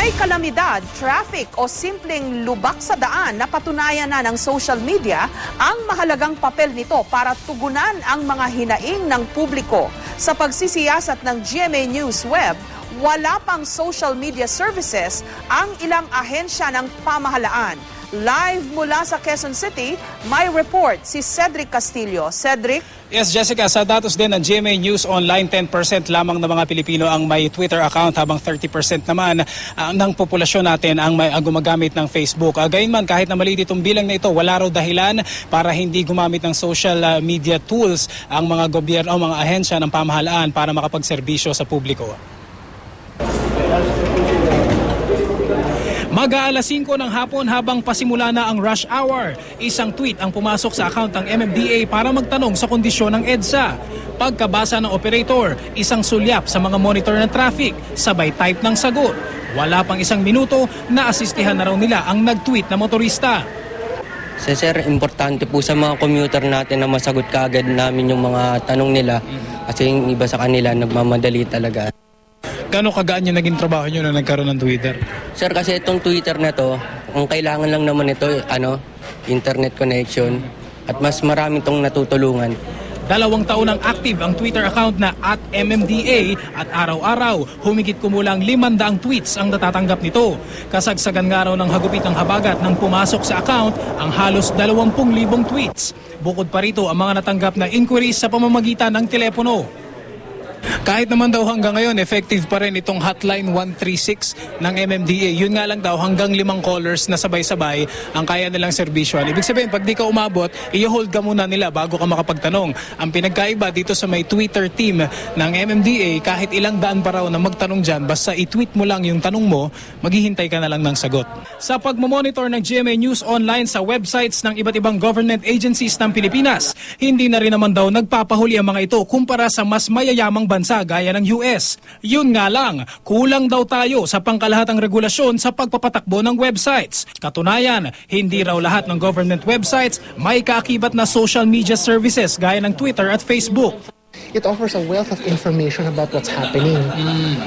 May kalamidad, traffic o simpleng lubak sa daan na patunayan na ng social media ang mahalagang papel nito para tugunan ang mga hinaing ng publiko. Sa pagsisiyasat ng GMA News Web, wala pang social media services ang ilang ahensya ng pamahalaan. Live mula sa Quezon City, may report si Cedric Castillo. Cedric? Yes, Jessica, sa datos din ng GMA News Online, 10% lamang ng mga Pilipino ang may Twitter account habang 30% naman ng populasyon natin ang may gumagamit ng Facebook. Gayunman, kahit na maliit itong bilang na ito, wala raw dahilan para hindi gumamit ng social media tools ang mga gobyerno o mga ahensya ng pamahalaan para makapagserbisyo sa publiko. Mag-aalas 5 ng hapon habang pasimula na ang rush hour. Isang tweet ang pumasok sa account ng MMDA para magtanong sa kondisyon ng EDSA. Pagkabasa ng operator, isang sulyap sa mga monitor ng traffic, sabay type ng sagot. Wala pang isang minuto, naasistihan na raw nila ang nag-tweet na motorista. Sir, importante po sa mga commuter natin na masagot kaagad namin yung mga tanong nila kasi yung iba sa kanila nagmamadali talaga. Gano'ng kagaan yung naging trabaho nyo na nagkaroon ng Twitter? Sir, kasi itong Twitter na to, ang kailangan lang naman ito, internet connection at mas marami itong natutulungan. 2 taon ang active ang Twitter account na @MMDA at araw-araw humigit kumulang 500 tweets ang natatanggap nito. Kasagsagan nga raw ng hagupit ng habagat nang pumasok sa account ang halos 20,000 tweets. Bukod pa rito ang mga natanggap na inquiries sa pamamagitan ng telepono. Kahit naman daw hanggang ngayon, effective pa rin itong hotline 136 ng MMDA. Yun nga lang daw hanggang 5 callers na sabay-sabay ang kaya nilang serbisyon. Ibig sabihin, pag di ka umabot, i-hold ka muna nila bago ka makapagtanong. Ang pinagkaiba dito sa may Twitter team ng MMDA, kahit ilang daan pa raw na magtanong dyan, basta i-tweet mo lang yung tanong mo, maghihintay ka na lang ng sagot. Sa pagmamonitor ng GMA News Online sa websites ng iba't ibang government agencies ng Pilipinas, hindi na rin naman daw nagpapahuli ang mga ito kumpara sa mas mayayamang bansa gaya ng US. Yun nga lang, kulang daw tayo sa pangkalahatang regulasyon sa pagpapatakbo ng websites. Katunayan, hindi raw lahat ng government websites may kaakibat na social media services gaya ng Twitter at Facebook. It offers a wealth of information about what's happening.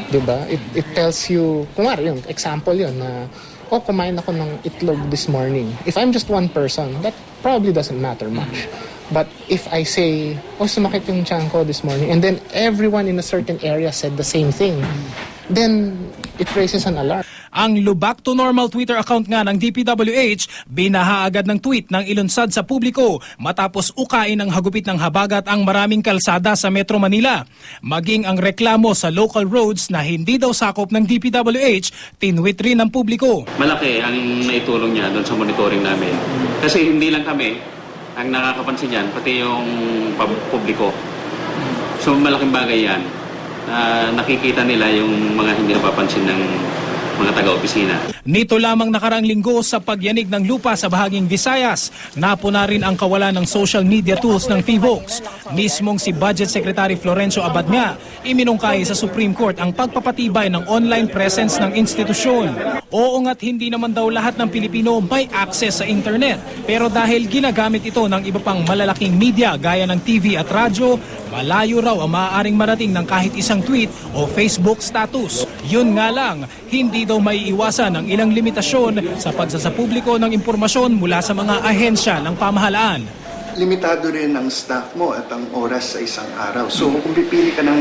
Diba? It tells you, kumari yun, example yun na, kumain ako ng itlog this morning. If I'm just one person, that probably doesn't matter much. But if I say, sumakit yung tiyan ko this morning, and then everyone in a certain area said the same thing, then it raises an alarm. Ang lubak to normal Twitter account nga ng DPWH, binaha agad ng tweet ng ilunsad sa publiko matapos ukain ng hagupit ng habagat ang maraming kalsada sa Metro Manila. Maging ang reklamo sa local roads na hindi daw sakop ng DPWH, tinweet rin ng publiko. Malaki ang naitulong niya doon sa monitoring namin. Kasi hindi lang kami ang nakakapansin yan, pati yung publiko. So malaking bagay yan. Nakikita nila yung mga hindi napapansin ng mga taga-opisina. Nito lamang nakarang linggo sa pagyanig ng lupa sa bahaging Visayas, napuna rin ang kawalan ng social media tools ng PHIVOLCS. Mismong si Budget Secretary Florencio Abad nga, iminungkahi sa Supreme Court ang pagpapatibay ng online presence ng institusyon. Oo nga't hindi naman daw lahat ng Pilipino may access sa internet. Pero dahil ginagamit ito ng iba pang malalaking media gaya ng TV at radyo, malayo raw ang maaaring marating ng kahit isang tweet o Facebook status. Yun nga lang, hindi daw may iwasan ang ilang limitasyon sa pagsasapubliko ng impormasyon mula sa mga ahensya ng pamahalaan. Limitado rin ang staff mo at ang oras sa isang araw. So kung pipili ka ng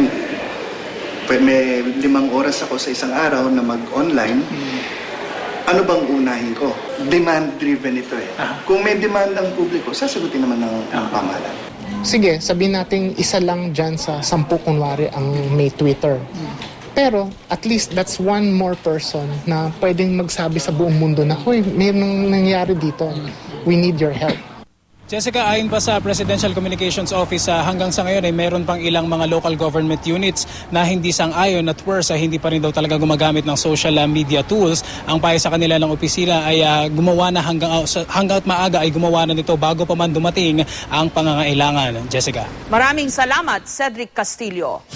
may 5 oras ako sa isang araw na mag-online, ano bang unahin ko? Demand-driven ito eh. Kung may demand ang publiko, sasagutin naman ng pamahalaan. Sige, sabihin natin isa lang dyan sa 10 kunwari ang may Twitter. Pero at least that's one more person na pwedeng magsabi sa buong mundo na, hoy, mayroong nangyari dito. We need your help. Jessica, ayon pa sa Presidential Communications Office, hanggang sa ngayon ay meron pang ilang mga local government units na hindi sang-ayon at worse, hindi pa rin daw talaga gumagamit ng social media tools. Ang payo sa kanila ng opisina ay gumawa na hanggang maaga ay gumawa na nito bago pa man dumating ang pangangailangan. Jessica. Maraming salamat, Cedric Castillo.